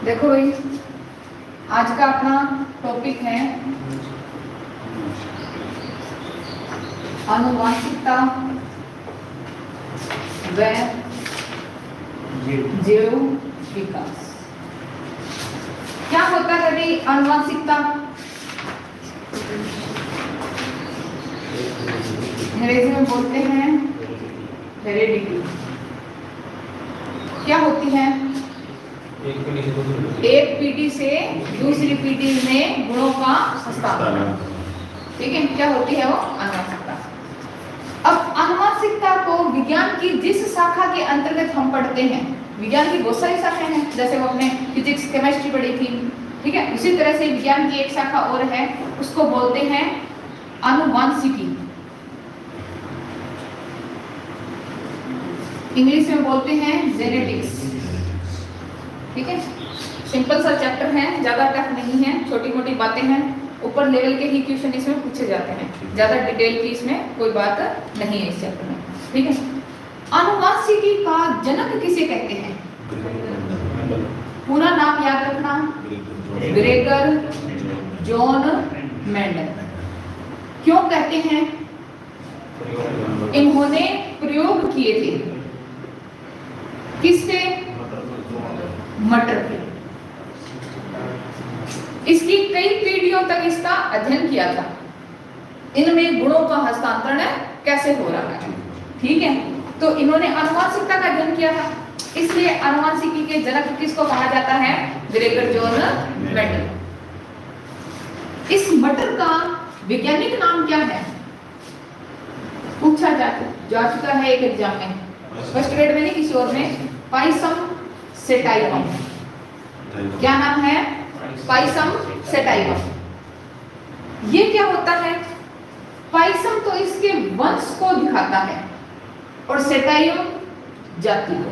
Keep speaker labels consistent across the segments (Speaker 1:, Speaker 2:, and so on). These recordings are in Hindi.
Speaker 1: देखो भाई, आज का अपना टॉपिक है आनुवांशिकता व जैव विकास। क्या होता है भाई आनुवांशिकता? अंग्रेजी में बोलते हैं हेरेडिटी। क्या होती है? एक पीढ़ी से दूसरी पीढ़ी में गुणों का हस्तांतरण। ठीक है, क्या होती है वो? आनुवांशिकता। अब आनुवांशिकता को विज्ञान की जिस शाखा के अंतर्गत हम पढ़ते हैं, विज्ञान की बहुत सारी शाखाएं हैं, जैसे वो अपने फिजिक्स केमिस्ट्री पढ़ी थी, ठीक है, उसी तरह से विज्ञान की एक शाखा और है, उसको बोलते हैं आनुवांशिकी। इंग्लिश में बोलते हैं जेनेटिक्स। ठीक है, सिंपल सा चैप्टर है, ज्यादा टफ नहीं है, छोटी मोटी बातें हैं, ऊपर लेवल के ही क्वेश्चन इसमें पूछे जाते हैं, ज्यादा डिटेल की इसमें कोई बात नहीं है इस चैप्टर में। ठीक है, आनुवांशिकी का जनक किसे कहते हैं? पूरा नाम याद रखना, ग्रेगर जॉन मेंडल। क्यों कहते हैं? इन्होंने प्रयोग किए थे किससे? मटर पे। इसकी कई पीढ़ियों तक इसका अध्ययन किया था, इनमें गुणों का हस्तांतरण कैसे हो रहा है। ठीक है, तो इन्होंने आनुवांशिकता का अध्ययन किया था, इसलिए आनुवांशिकी के जनक किसको कहा जाता है? Gregor John Mendel. इस मटर का वैज्ञानिक नाम क्या है? पूछा जा चुका है एक एग्जाम में, फर्स्ट ग्रेड में नहीं किसी और में। Pisum sativum. क्या नाम है? Pisum sativum. ये क्या होता है? पाइसम तो इसके वंश को दिखाता है और सेटाइवम जाति को।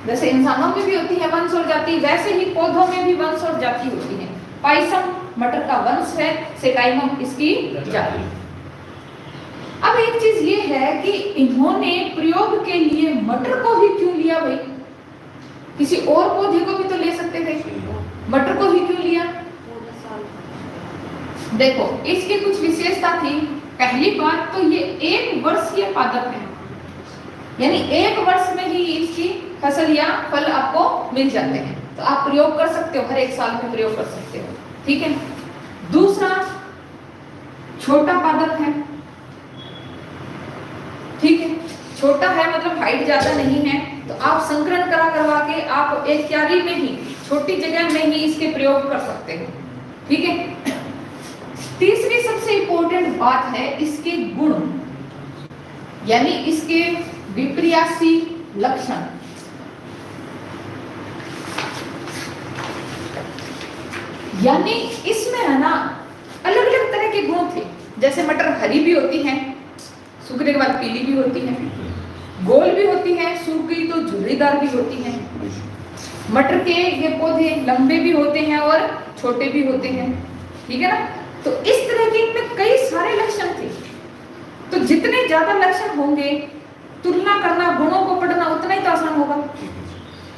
Speaker 1: जैसे इंसानों में भी होती है वंश और जाति, वैसे ही पौधों में भी वंश और जाति होती है। पाइसम मटर का वंश है, सेटाइवम इसकी जाति। अब एक चीज ये है कि इन्होंने प्रयोग के लिए मटर को ही क्यों लिया भाई? किसी और पौधे को भी तो ले सकते थे, मटर को ही क्यों लिया? देखो, इसकी कुछ विशेषता थी। पहली बात तो ये 1 वर्षीय पादप है, यानी 1 वर्ष में ही इसकी फसल या फल आपको मिल जाते हैं, तो आप प्रयोग कर सकते हो, हर 1 साल में प्रयोग कर सकते हो। ठीक है, दूसरा छोटा पादप है। ठीक है, छोटा है मतलब हाइट ज्यादा नहीं है, तो आप संकरण करवा के आप एक क्यारी में ही, छोटी जगह में ही इसके प्रयोग कर सकते हो। ठीक है, तीसरी सबसे इंपॉर्टेंट बात है इसके गुण, यानी इसके विपर्यासी लक्षण। यानी इसमें है ना अलग अलग तरह के गुण थे। जैसे मटर हरी भी होती है, सूखने के बाद पीली भी होती है, गोल भी होती है, सूखी तो झुर्रीदार भी होती है। मटर के ये पौधे लंबे भी होते हैं और छोटे भी होते हैं। ठीक है ना, तो इस तरह के इनमें कई सारे लक्षण थे। तो जितने ज्यादा लक्षण होंगे, तुलना करना, गुणों को पढ़ना उतना ही तो आसान होगा।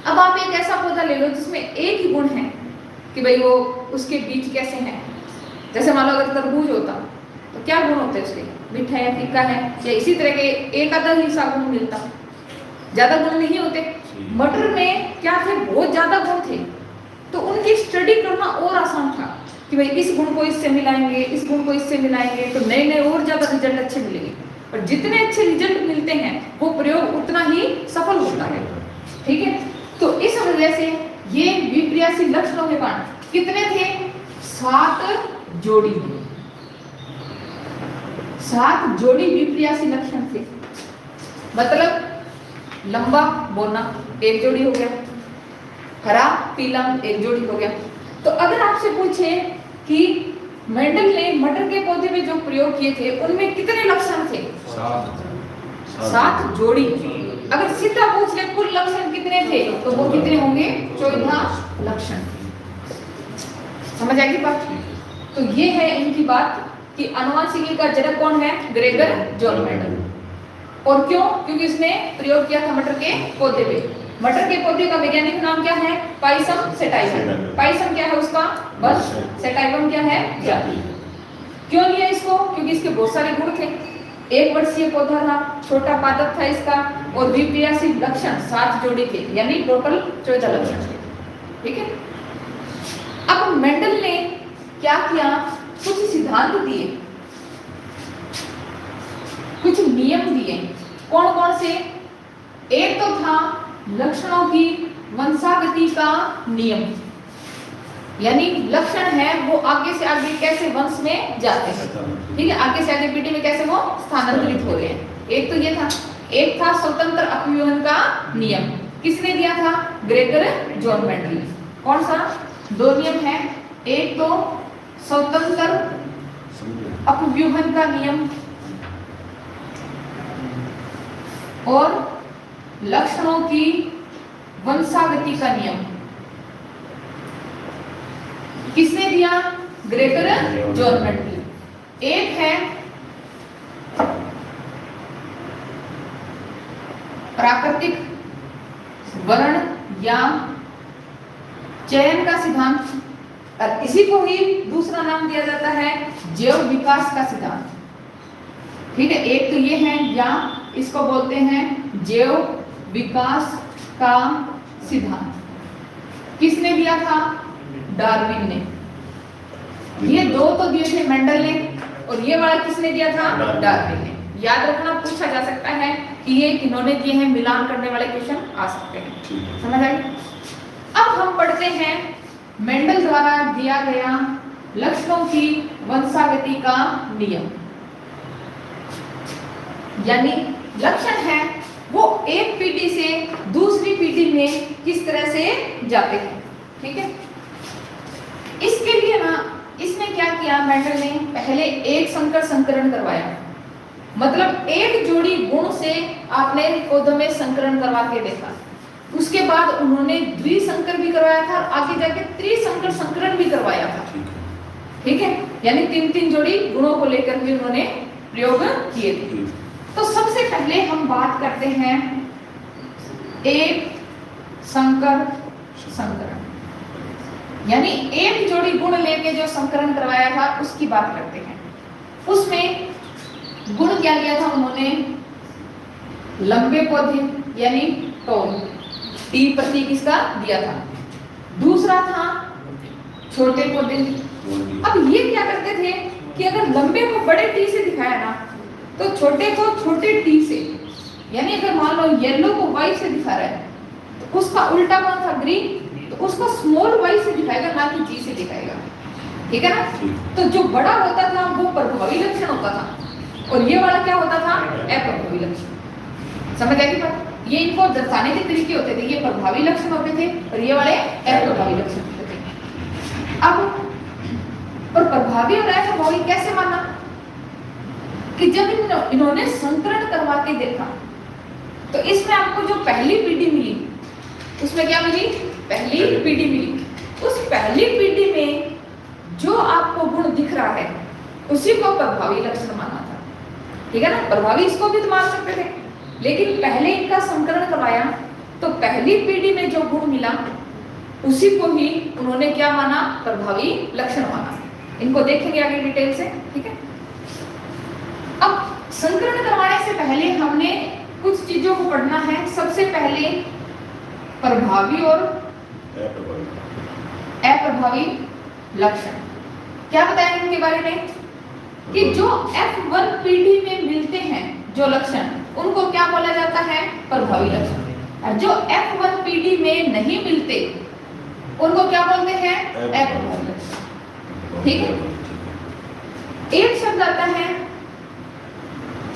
Speaker 1: अब आप एक ऐसा पौधा ले लो जिसमें एक ही गुण है कि भाई वो उसके बीज कैसे हैं। जैसे मान लो अगर तरबूज होता तो क्या गुण होते हैं उसके? मीठा है, फीका है, या इसी तरह के एक आधा ही सा गुण मिलता, ज्यादा गुण नहीं होते। मटर में क्या थे? बहुत ज्यादा गुण थे, तो उनकी स्टडी करना और आसान था कि भाई इस गुण को इससे मिलाएंगे, इस गुण को इससे मिलाएंगे, तो नए नए और ज्यादा रिजल्ट अच्छे मिलेंगे। और जितने अच्छे रिजल्ट मिलते हैं वो प्रयोग उतना ही सफल होता है। ठीक है, तो इस वजह से ये विपर्यासी लक्षणों के कारण कितने थे? 7 जोड़ी। 7 जोड़ी विपर्यासी लक्षण थे। मतलब लंबा बोना 1 जोड़ी हो गया, हरा पीला 1 जोड़ी हो गया। तो अगर आपसे पूछे कि मेंडल ने मटर के पौधे में जो प्रयोग किए थे उनमें कितने लक्षण थे? 7 जोड़ी। अगर सीधा पूछ ले कुल लक्षण कितने थे, तो वो कितने होंगे? 14 लक्षण। समझ आएगी बात? तो ये है इनकी बात कि आनुवांशिकी का जनक कौन है? Gregor John Mendel. और क्यों? क्योंकि इसने प्रयोग किया था मटर के पौधे पे। मटर के पौधे का वैज्ञानिक नाम क्या है? Pisum sativum. पाइसम क्या है उसका? वंश। सेटाइवम क्या है? जाति। क्यों लिया इसको? क्योंकि इसके बहुत सारे गुण थे। 1 वर्षीय पौधा था, छोटा पादप था इसका, और 82 लक्षण 7 जोड़ी थे, यानी टोटल 14 लक्षण थे। ठीक है। अब मेंडल ने क्या किया? कुछ सिद्धांत दिए, कुछ नियम दिए। कौन कौन से? एक तो था लक्षणों की वंशागति का नियम, यानी लक्षण है वो आगे से आगे कैसे वंश में जाते हैं। ठीक है, आगे से आगे पीढ़ी में कैसे वो स्थानांतरित हो रहे हैं। एक तो ये था। एक था स्वतंत्र अपव्यूहन का नियम। किसने दिया था? Gregor John Mendel. कौन सा? 2 नियम है। एक तो स्वतंत्र अपव्यूहन का नियम और लक्षणों की वंशागति का नियम। किसने दिया? Gregor John Mendel. एक है प्राकृतिक वर्ण या चयन का सिद्धांत, और इसी को ही दूसरा नाम दिया जाता है जैव विकास का सिद्धांत। ठीक है, एक तो ये है, या इसको बोलते हैं जैव विकास का सिद्धांत। किसने दिया था? डार्विन ने। ये 2 तो दिए थे मेंडल ने, और ये वाला किसने दिया था? डार्विन ने। याद रखना, पूछा जा सकता है कि ये किन्होंने दिए हैं, मिलान करने वाले क्वेश्चन आ सकते हैं। समझ आई? अब हम पढ़ते हैं मेंडल द्वारा दिया गया लक्षणों की वंशागति का नियम। यानी लक्षण है वो एक पीढ़ी से दूसरी पीढ़ी में किस तरह से जाते हैं। ठीक है, इसके लिए ना इसने क्या किया? मेंडल ने पहले एक संकर संकरण करवाया, मतलब एक जोड़ी गुण से आपने पौधों में संकरण करवा के देखा। उसके बाद उन्होंने द्विसंकर भी करवाया था, और आगे जाके त्रिसंकर संकरण भी करवाया था। ठीक है, यानी 3-3 जोड़ी गुणों को लेकर भी उन्होंने प्रयोग किए थे। तो सबसे पहले हम बात करते हैं एक संकर संकरण, यानी एक जोड़ी गुण लेके जो संकरण करवाया था उसकी बात करते हैं। उसमें गुण क्या लिया था उन्होंने? लंबे पौधे यानी टॉल, टी प्रतीक इसका दिया था। दूसरा था छोटे पौधे। अब ये क्या करते थे कि अगर लंबे को बड़े टी से दिखाया ना, तो छोटे को छोटे टी से, यानी अगर मान लो येलो को वाई से दिखा रहा है, तो उसका उल्टा कौन था? ग्रीन, तो उसको स्मॉल वाई से दिखाएगा, ना कि जी से दिखाएगा। ठीक है ना? तो जो बड़ा होता था वो प्रभावी लक्षण होता था, और ये वाला क्या होता था? अप्रभावी लक्षण। समझ आएगी बात? ये इनको दर्शाने के तरीके होते थे। ये प्रभावी लक्षण होते थे और ये वाले अप्रभावी लक्षण होते थे। अब और प्रभावी और अप्रभावी कैसे माना? कि जब इन्होंने संकरण करवा के देखा, तो इसमें आपको जो पहली पीढ़ी मिली, उसमें क्या मिली? पहली पीढ़ी मिली। उस पहली पीढ़ी में जो आपको गुण दिख रहा है उसी को प्रभावी लक्षण माना था। ठीक है ना? प्रभावी इसको भी तो मान सकते थे, लेकिन पहले इनका संकरण करवाया तो पहली पीढ़ी में जो गुण मिला उसी को ही उन्होंने क्या माना? प्रभावी लक्षण माना। इनको देखेंगे आगे डिटेल से। ठीक है, अब संकरण करवाने से पहले हमने कुछ चीजों को पढ़ना है। सबसे पहले प्रभावी और अप्रभावी लक्षण। क्या बताया इनके बारे में? कि जो F1 पीढ़ी में मिलते हैं जो लक्षण, उनको क्या बोला जाता है? प्रभावी लक्षण। और जो F1 पीढ़ी में नहीं मिलते उनको क्या बोलते हैं? अप्रभावी लक्षण। ठीक है, एक शब्द आता है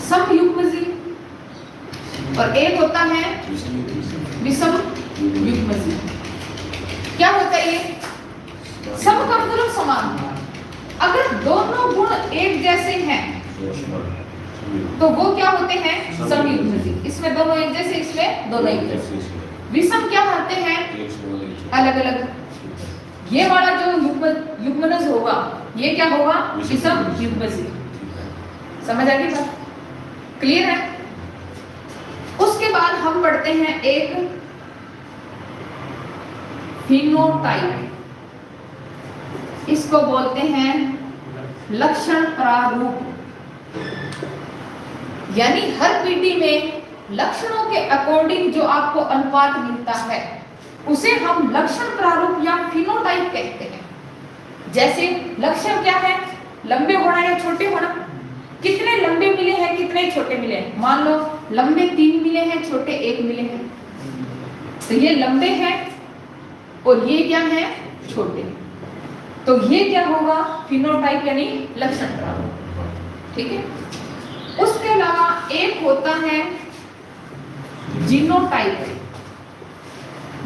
Speaker 1: समयुग्मजी और एक होता है विषम युग्मजी। क्या होता है ये? सम का मतलब समान। अगर दोनों गुण एक जैसे हैं तो वो क्या होते हैं? समयुग्मजी। इसमें दोनों एक जैसे, इसमें दोनों एक जैसे। विषम क्या होते हैं? अलग अलग। ये वाला जो युग्मनज होगा ये क्या होगा? विषम युग्मजी। समझ आ गई बात? क्लियर है? उसके बाद हम पढ़ते हैं एक फिनोटाइप, इसको बोलते हैं लक्षण प्रारूप। यानी हर पीढ़ी में लक्षणों के अकॉर्डिंग जो आपको अनुपात मिलता है उसे हम लक्षण प्रारूप या फिनोटाइप कहते हैं। जैसे लक्षण क्या है, लंबे होना या छोटे होना, कितने लंबे मिले हैं कितने छोटे मिले हैं। मान लो लंबे 3 मिले हैं छोटे 1 मिले हैं, तो ये लंबे हैं और ये क्या है, छोटे। तो ये क्या होगा, फिनोटाइप यानी लक्षण प्रारूप। ठीक है। उसके अलावा एक होता है जीनोटाइप,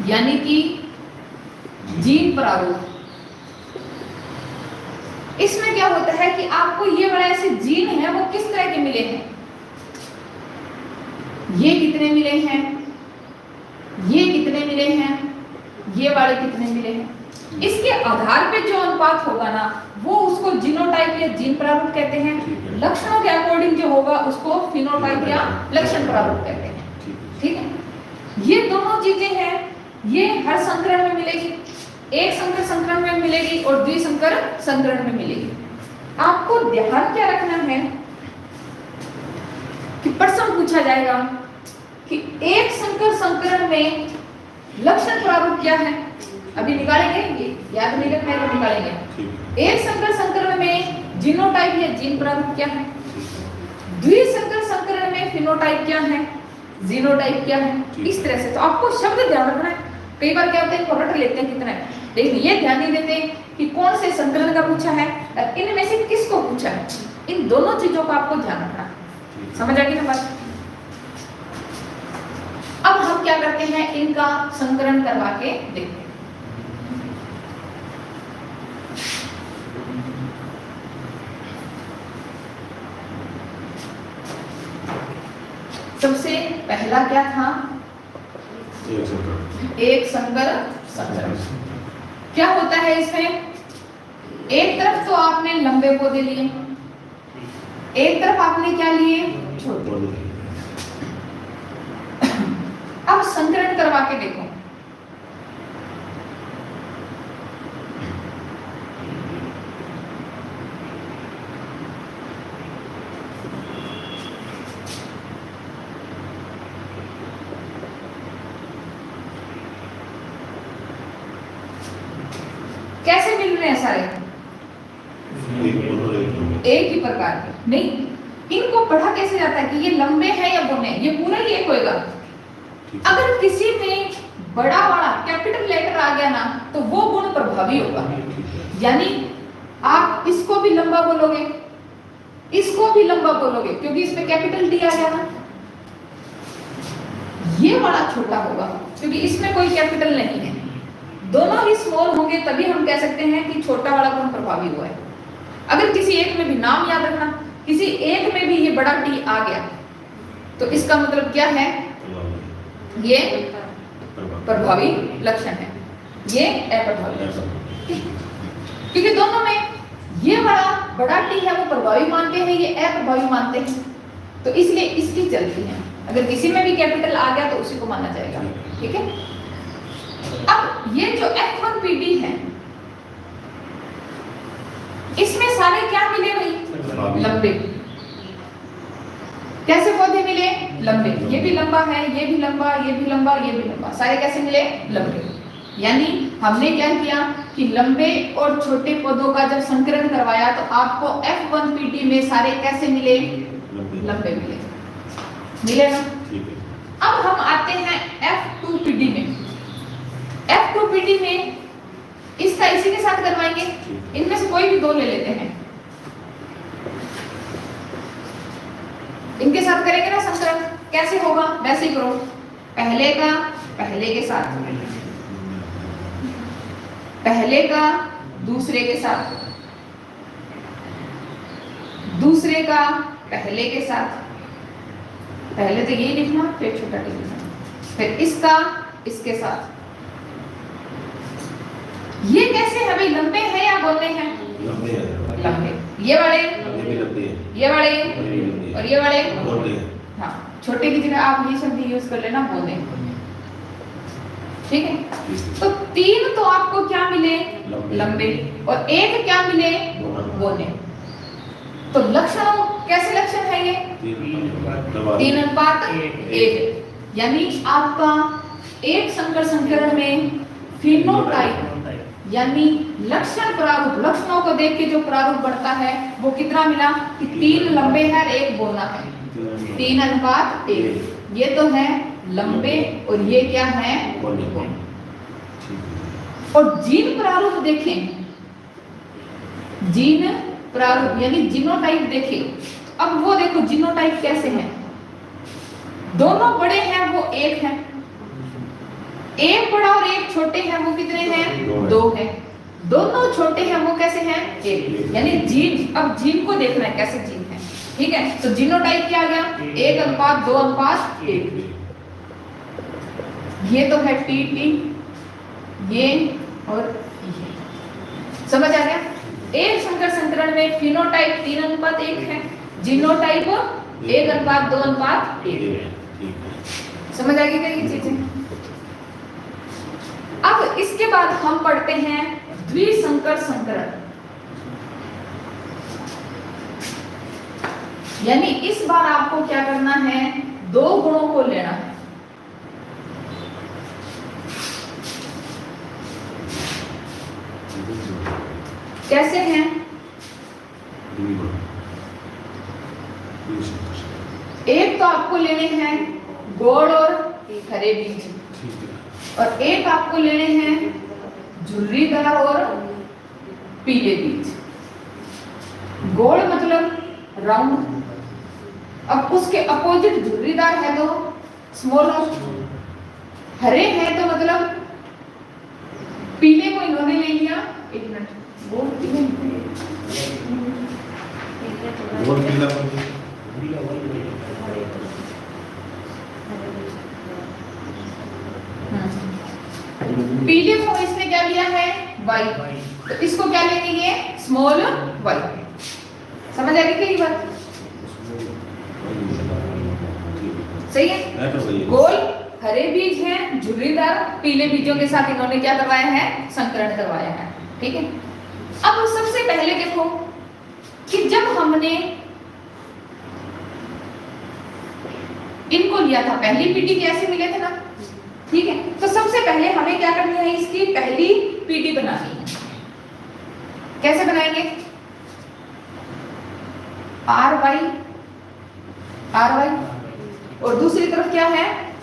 Speaker 1: यानी कि जीन प्रारूप। इसमें क्या होता है कि आपको ये वाले ऐसे जीन है वो किस तरह के मिले हैं, ये कितने मिले हैं, ये कितने मिले हैं, ये वाले कितने मिले हैं, इसके आधार पे जो अनुपात होगा ना वो उसको जीनोटाइप या जीन प्रारूप कहते हैं। लक्षणों के अकॉर्डिंग जो होगा उसको फिनोटाइप या लक्षण प्रारूप कहते हैं। ठीक है। ये दोनों चीजें हैं, ये हर संकरण में मिलेगी, एक संकर संकरण में मिलेगी और द्विसंकर संकरण में मिलेगी। आपको ध्यान क्या रखना है कि प्रश्न पूछा जाएगा कि एक संकर संकरण में लक्षण प्रारूप क्या है, अभी निकालेंगे, ये याद नहीं रखना है तो निकालेंगे। एक संकर संकरण में जीनोटाइप या जीन प्रारूप क्या है, द्विसंकर संकरण में फिनोटाइप क्या है, जीनोटाइप क्या है। इस तरह से तो आपको शब्द ध्यान रखना है। कई बार क्या होता है, रट लेते हैं कितना है, लेकिन ये ध्यान नहीं देते कि कौन से संकलन का पूछा है और इनमें से किसको पूछा है। इन दोनों चीजों का आपको ध्यान रखना है। समझ आ गई ना बात। अब हम क्या करते हैं, इनका संकलन करवा के देखते हैं। सबसे पहला क्या था, एक संकर संकरण। क्या होता है इसमें, एक तरफ तो आपने लंबे पौधे लिए, एक तरफ आपने क्या लिए, छोटे। अब संकरण करवा के देखो। कैसे मिल रहे हैं सारे, एक ही प्रकार के नहीं। इनको पढ़ा कैसे जाता है कि ये लंबे हैं या बौने, ये पूरा ही एक होएगा। अगर किसी में बड़ा वाला कैपिटल लेटर आ गया ना तो वो गुण प्रभावी होगा। यानी आप इसको भी लंबा बोलोगे, इसको भी लंबा बोलोगे, क्योंकि इसमें कैपिटल डी आ गया ना। ये वाला छोटा होगा क्योंकि इसमें कोई कैपिटल नहीं है। दोनों ही स्मॉल होंगे तभी हम कह सकते हैं कि छोटा वाला गुण प्रभावी हुआ है। अगर किसी एक में भी, नाम याद रखना, किसी एक में भी ये बड़ा टी आ गया तो इसका मतलब क्या है, ये प्रभावी लक्षण है, ये अप्रभावी लक्षण। क्योंकि दोनों में ये बड़ा टी है वो प्रभावी मानते हैं, ये अप्रभावी मानते हैं, तो इसलिए इसकी चलती है। अगर किसी में भी कैपिटल आ गया तो उसी को माना जाएगा। ठीक है। अब ये जो F1PD है इसमें सारे क्या मिले भाई, लंबे। कैसे पौधे मिले, लंबे। ये भी लंबा है, ये भी लंबा, ये भी लंबा, ये भी लंबा, सारे कैसे मिले, लंबे। यानी हमने क्या किया कि लंबे और छोटे पौधों का जब संकरण करवाया तो आपको F1PD में सारे कैसे मिले, लंबे मिले। मिले ना। अब हम आते हैं F2PD में। F2PD में इसका इसी के साथ करवाएंगे, इनमें से कोई भी दो ले लेते हैं, इनके साथ करेंगे ना संकरण। कैसे होगा, वैसे ही करो, पहले का पहले के साथ, पहले का दूसरे के साथ, दूसरे का पहले के साथ, पहले तो ये लिखना फिर छोटा टी लिखना, फिर इसका इसके साथ। ये कैसे है भाई, लंबे हैं या गोले हैं, लंबे। ये वाले, ये वाले और ये वाले, हाँ। छोटे की जगह आप ये शब्द यूज कर लेना, बोले। ठीक है। तो 3 तो आपको क्या मिले? लंबे। और 1 क्या मिले? बोने। तो लक्षणों कैसे लक्षण है ये? 3:1। यानी आपका एक संकर संकरण में फिनोटाइप यानी लक्षण प्रारूप, लक्षणों को देख के जो प्रारूप बढ़ता है वो कितना मिला कि 3 लंबे हैं और 1 बोना है। 3:1। ये तो है लंबे और ये क्या है? बोने। और जीन प्रारूप देखें, जीन प्रारूप यानी जीनोटाइप देखें। अब वो देखो जीनोटाइप कैसे हैं, दोनों बड़े हैं वो 1 है, एक बड़ा और एक छोटे हैं वो कितने हैं? 2 है। दोनों छोटे हैं वो कैसे हैं? 1। यानी जीन, अब जीन को देखना है कैसे जीन है, ठीक है। तो जीनोटाइप क्या आ गया? 1:2:1। ये तो है टीटी, ये और ये, समझ आ गया? एक संकर संकरण में फिनोटाइप 3:1 है, जीनोटाइप 1:2:1। समझ आ गई क्या ये चीजें? अब इसके बाद हम पढ़ते हैं द्विसंकर संकरण। यानी इस बार आपको क्या करना है? 2 गुणों को लेना है। कैसे हैं? एक तो आपको लेने हैं गोल और हरे बीज, और एक आपको लेने हैं झुर्रीदार और पीले बीज। गोल मतलब राउंड, अब उसके अपोजिट झुर्रीदार है तो स्मॉलर, हरे है तो मतलब पीले को इन्होंने ले लिया। 1 मिनट, वो पीले को इसने क्या लिया है? वाई, तो इसको क्या लेंगे? ये स्मॉल वाई। समझ आ गई क्या ये बात? सही है। गोल हरे बीज हैं, झुर्रीदार पीले बीजों के साथ इन्होंने क्या करवाया है? संकरण करवाया है, ठीक है। अब सबसे पहले देखो कि जब हमने इनको लिया था, पहली पीटी के ऐसे मिले थे ना, ठीक है। तो सबसे पहले हमें क्या करनी है? इसकी पहली पीटी बनानी है। कैसे बनाएंगे? आर वाई और दूसरी तरफ क्या है?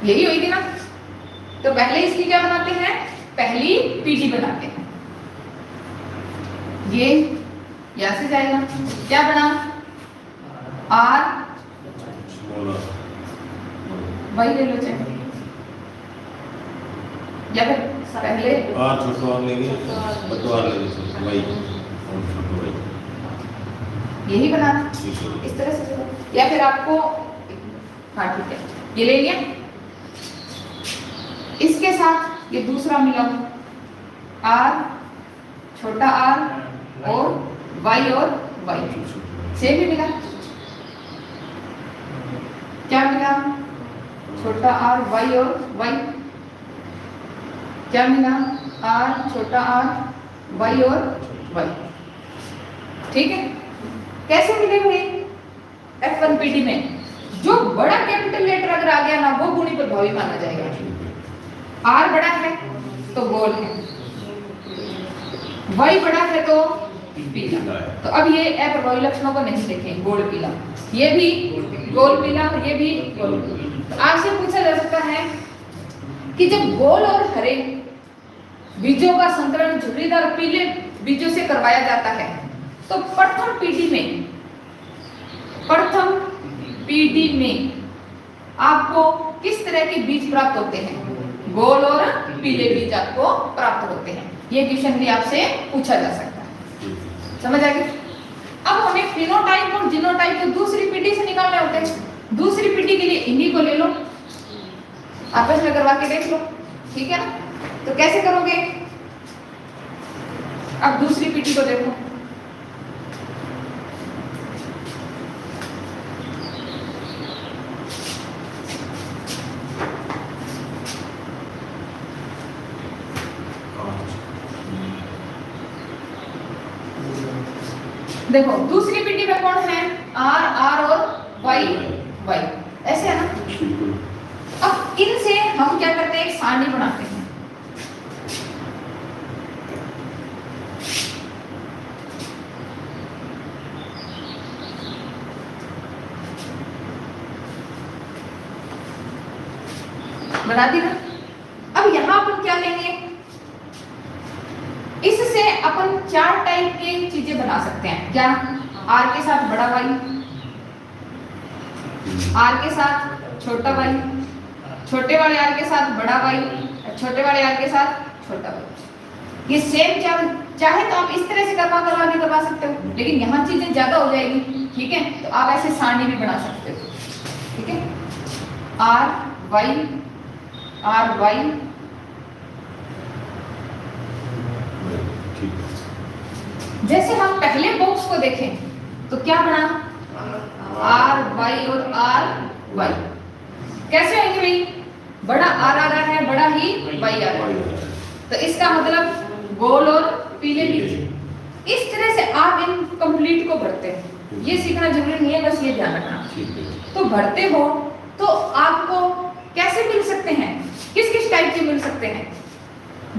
Speaker 1: यही हुई थी ना। तो पहले इसकी क्या बनाते हैं? पहली पीटी बनाते हैं। ये यहां से जाएगा, क्या बना? आर वाई ले लो चाहे, या फिर पहले
Speaker 2: आर छोटा आर लेंगे, बड़ा आर लेंगे, वाई और छोटा वाई,
Speaker 1: यही बना इस तरह से। या फिर आपको, हाँ ठीक है, ये ले लिया। इसके साथ ये दूसरा मिला आर, छोटा आर और वाई से भी मिला। क्या मिला? छोटा आर वाई और वाई। क्या मिला? आर, छोटा आर, वाई और वाई। ठीक है। कैसे मिले भाई? F1PD में जो बड़ा कैपिटल लेटर अगर आ गया ना, वो गुणी प्रभावी माना जाएगा। आर बड़ा है तो गोल है, वाई बड़ा है तो पीला। तो अब ये अप्रभावी लक्षणों को नहीं देखें, गोल पीला, ये भी गोल पीला और ये भी गोल पीला। तो आपसे पूछा जा सकता है कि जब गोल और हरे बीजों का संकरण झुर्रीदार पीले बीजों से करवाया जाता है, तो प्रथम पीढ़ी में आपको किस तरह के बीज प्राप्त होते हैं? गोल और पीले बीज आपको प्राप्त होते हैं। ये क्वेश्चन भी आपसे पूछा जा सकता है। समझ आ गई? अब हमें फिनोटाइप और जीनोटाइप को दूसरी पीढ़ी से निकालने होते हैं। दूसरी पीढ़ी के लिए इन्हीं को ले लो, आपस में करवा के देख लो, ठीक है ना? तो कैसे करोगे? अब दूसरी पीढ़ी को देखो, देखो दूसरी पीटी में कौन है, आर आर और वाई वाई, ऐसे है ना।
Speaker 2: बिल्कुल।
Speaker 1: अब इनसे हम क्या करते हैं, एक सारणी बनाते हैं। बना दी ना। अब यहां अपन क्या लेंगे, इससे अपन 4 टाइप की चीजें बना सकते हैं। क्या, आर के साथ बड़ा वाई, आर के साथ छोटा वाई, छोटे वाले आर के साथ बड़ा वाई, छोटे वाले आर के साथ छोटा वाई। ये सेम चाहे तो आप इस तरह से करवा सकते हो, लेकिन यहाँ चीजें ज्यादा हो जाएगी, ठीक है। तो आप ऐसे सारणी भी बना सकते हो, ठीक है। आर वाई आर वाई,
Speaker 2: ठीक है।
Speaker 1: जैसे हम पहले बॉक्स को देखें तो क्या बना, आर वाई और आर वाई। कैसे होंगे भाई, बड़ा आर आ रहा है, बड़ा ही वाई आ रहा है, तो इसका मतलब गोल और पीले भी। इस तरह से आप इन कंप्लीट को भरते हैं, ये सीखना जरूरी नहीं है, बस ये ध्यान रखना। तो भरते हो तो आपको कैसे मिल सकते हैं, किस किस टाइप के मिल सकते हैं,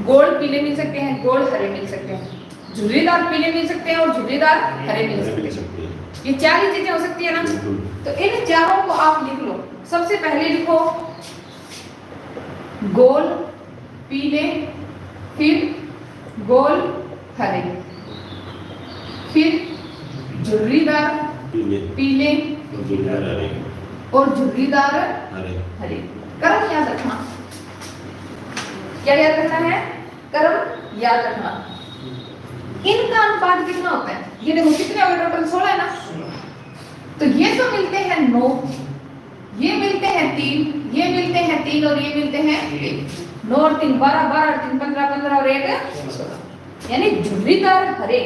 Speaker 1: गोल पीले मिल सकते हैं, गोल हरे मिल सकते हैं, झुर्रीदार पीले मिल सकते हैं और झुर्रीदार हरे मिल सकते हैं। ये 4 ही चीजें हो सकती है ना। तो इन चारों को आप लिख लो। सबसे पहले लिखो गोल पीले, फिर गोल हरे, फिर झुर्रीदार पीले और झुर्रीदार हरे। क्रम याद रखना, क्या याद रखना है, क्रम याद रखना। इनका अनुपात कितना होता है, ये देखो कितने हो गए, टोटल 16 है ना। तो ये तो मिलते हैं 9, ये मिलते हैं 3, ये मिलते हैं 3 और ये मिलते हैं 1। 9 और 3 12, 12 और 3 15, 15 और 1 16। यानी झुर्रीदार हरे,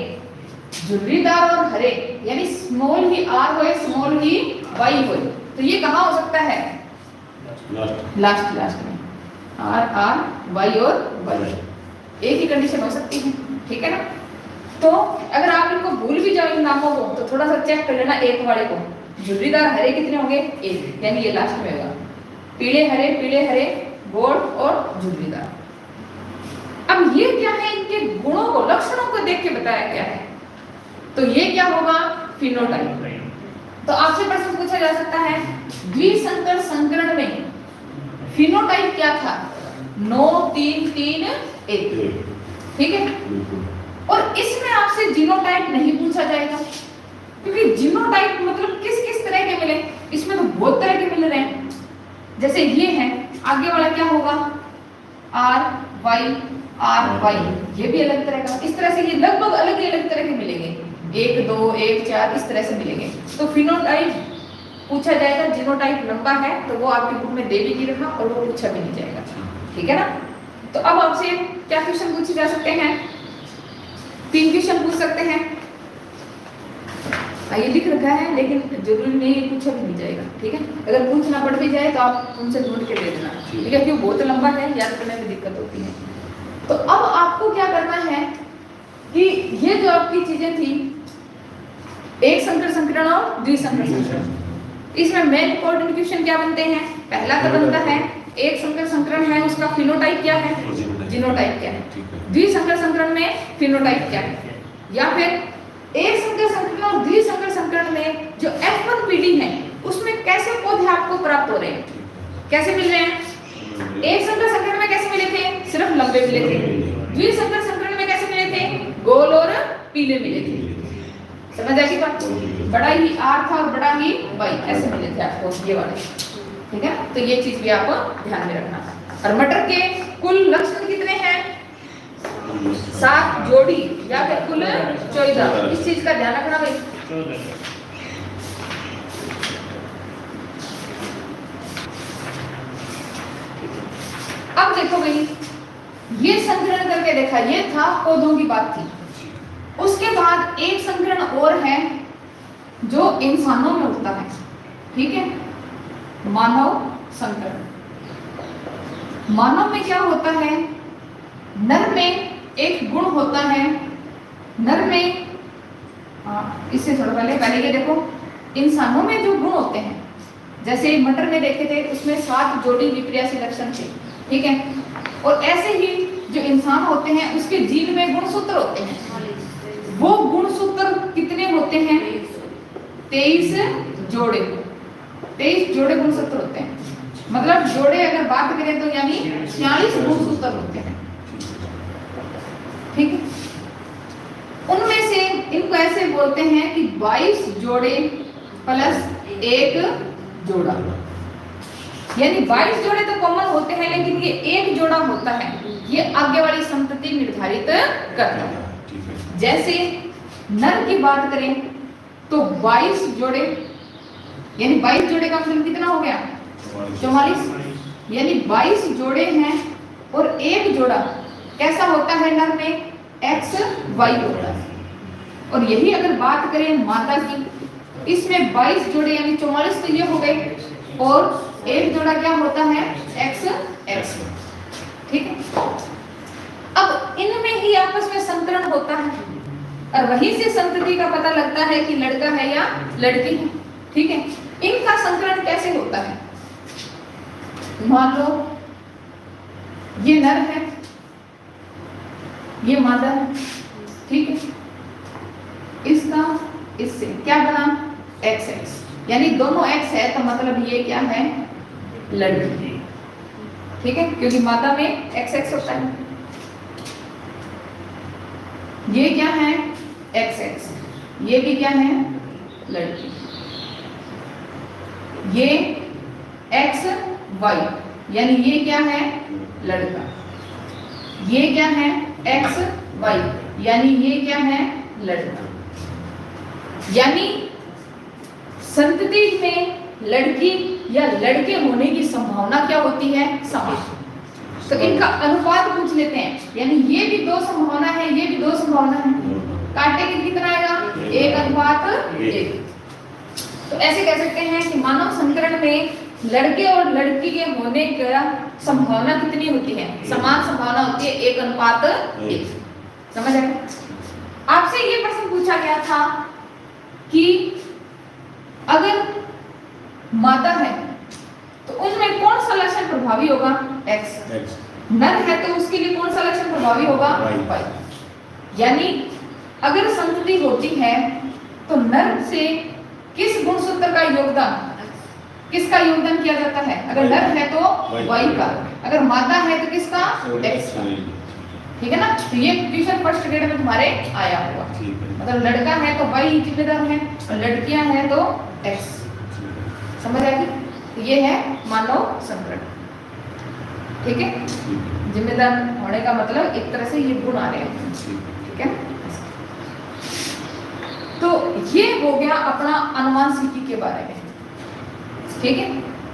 Speaker 1: झुर्रीदार और हरे, यानी स्मॉल ही आर होए स्मॉल ही वाई होए। तो ये कहाँ हो सकता है, लास्ट में आर आर वाई और वाई, एक ही कंडीशन हो सकती है, ठीक है ना। तो अगर आप इनको भूल भी जाओ इन नामों को तो थोड़ा सा चेक कर लेना, एक वाले को झुर्रीदार हरे कितने होंगे, 1, यानी ये लास्ट में होगा। पीले हरे गोल और झुर्रीदार। अब ये क्या है, इनके गुणों को लक्षणों को देख के बताया क्या है। तो ये क्या होगा, फिनोटाइप। तो आपसे प्रश्न पूछा जा सकता है, द्विसंकर संकरण में फिनोटाइप क्या था, 9 3 3 1, ठीक है। और इसमें आपसे जीनोटाइप नहीं पूछा जाएगा, क्योंकि जीनोटाइप मतलब किस किस तरह के मिले, इसमें तो बहुत तरह के मिल रहे हैं। जैसे ये है, आगे वाला क्या होगा, आर वाई, ये भी अलग तरह का। इस तरह से ये लगभग अलग ही अलग तरह के मिलेंगे, 1 2 1 4 इस तरह से मिलेंगे। तो फिनोटाइप पूछा जाएगा, जीनोटाइप लंबा है तो वो आपकी बुक में दे भी नहीं रखा और वो पूछा भी नहीं जाएगा, ठीक है ना। तो अब आपसे क्या क्वेश्चन पूछे जा सकते हैं, 3 क्वेश्चन पूछ सकते हैं। ये लिख रखा है लेकिन जरूरी नहीं है पूछा भी नहीं जाएगा, ठीक है। अगर पूछना पड़ भी जाए तो आप उनसे ढूंढ के दे देना, ठीक है, क्योंकि बहुत लंबा है, याद करने में दिक्कत होती है। तो अब आपको क्या करना है कि ये जो आपकी चीजें थी, एक संकर संकरण और द्विसंकर संकरण, इसमें मेन इंपॉर्टेंट क्वेश्चन क्या बनते हैं। पहला तो बनता है एक संकर संकरण है उसका फिनोटाइप क्या है, जीनोटाइप क्या है। द्विसंकर संकरण में फिनोटाइप क्या है, या फिर एक संकर संकरण और द्विसंकर संकरण में जो F1 पीढ़ी है उसमें कैसे पौधे आपको प्राप्त हो रहे हैं, कैसे मिल रहे हैं। एक संकर संकरण में कैसे मिले थे, सिर्फ लंबे मिले थे। द्विसंकर संकरण में कैसे मिले थे, गोल और पीले मिले थे। समझ आई बात, बड़ा ही आर था और बड़ा ही वाई, ऐसे मिले थे आपको ये वाले, ठीक है। तो ये चीज भी आप ध्यान में रखना। और मटर के कुल लक्षण कितने हैं, 7 जोड़ी या फिर कुल 14, इस चीज का ध्यान रखना भाई। अब देखो भाई, ये संकरण करके देखा, ये था पौधों की बात थी। उसके बाद एक संकरण और है जो इंसानों में होता है, ठीक है, मानव संकरण। मानव में क्या होता है, नर में एक गुण होता है, नर में हाँ, इससे थोड़ा पहले ये देखो, इंसानों में जो गुण होते हैं, जैसे मटर में देखे थे उसमें 7 जोड़ी विपर्यासी लक्षण थे, ठीक है। और ऐसे ही जो इंसान होते हैं उसके जीव में गुणसूत्र होते हैं। वो गुणसूत्र कितने होते हैं? 23 जोड़े, 23 जोड़े गुणसूत्र होते हैं। मतलब जोड़े अगर बात करें तो यानी 46 गुणसूत्र होते हैं, ठीक है। उनमें से इनको ऐसे बोलते हैं कि 22 जोड़े प्लस 1 जोड़ा, यानी 22 जोड़े तो कॉमन होते हैं, लेकिन ये एक जोड़ा होता है, ये आगे वाली संतति निर्धारित करता है। जैसे नर की बात करें तो 22 जोड़े, यानी 22 जोड़े का मतलब कितना हो गया? 44, यानी 22 जोड़े हैं और एक जोड़ा कैसा होता है नर में? XY होता है। और यही अगर बात करें मादा की, इसमें 22 जोड़े यानी 44 तो ये हो गए, और एक जोड़ा क्या होता है? XX, ठीक है। अब इनमें ही आपस में संकरण होता है और वहीं से संतति का पता लगता है कि लड़का है या लड़की है, ठीक है। इनका संकरण कैसे होता है? मान लो ये नर है, ये मादा है, ठीक है। इसका इससे क्या बना? XX, यानी दोनों X है तो मतलब ये क्या है? लड़की, ठीक है, क्योंकि मादा में XX होता है। ये क्या है? XX, ये भी क्या है? लड़की। ये XY, यानी ये क्या है? लड़का। ये क्या है? XY, यानी ये क्या है? लड़का। यानी संतति में लड़की या लड़के होने की संभावना क्या होती है? समान। तो इनका अनुपात पूछ लेते हैं, यानी ये भी 2 संभावना है, ये भी 2 संभावना है, काटे के कितना आएगा? 1:1। तो ऐसे कह सकते हैं कि मानव संकरण में लड़के और लड़की के होने का संभावना कितनी होती है? समान संभावना होती है, 1:1। समझ आया? आपसे ये प्रश्न पूछा गया था कि अगर मादा है तो उनमें कौन सा लक्षण प्रभावी होगा? X। नर है तो उसके लिए कौन सा लक्षण प्रभावी होगा? Y। यानी अगर संतति होती है तो नर से किस गुणसूत्र का योगदान, किसका योगदान किया जाता है? अगर नर है तो Y का, अगर मादा है तो किसका? X का, ठीक है ना। तो ये ट्यूशन फर्स्ट ग्रेड में तुम्हारे आया हुआ, मतलब लड़का है तो Y जिम्मेदार है और लड़कियां हैं तो X। समझ आएगी? ये है मानव संकरण, ठीक है। जिम्मेदार होने का मतलब एक तरह से ये गुण आ रहे हैं, ठीक है। तो ये हो गया अपना अनुवांशिकी के बारे में, ठीक है।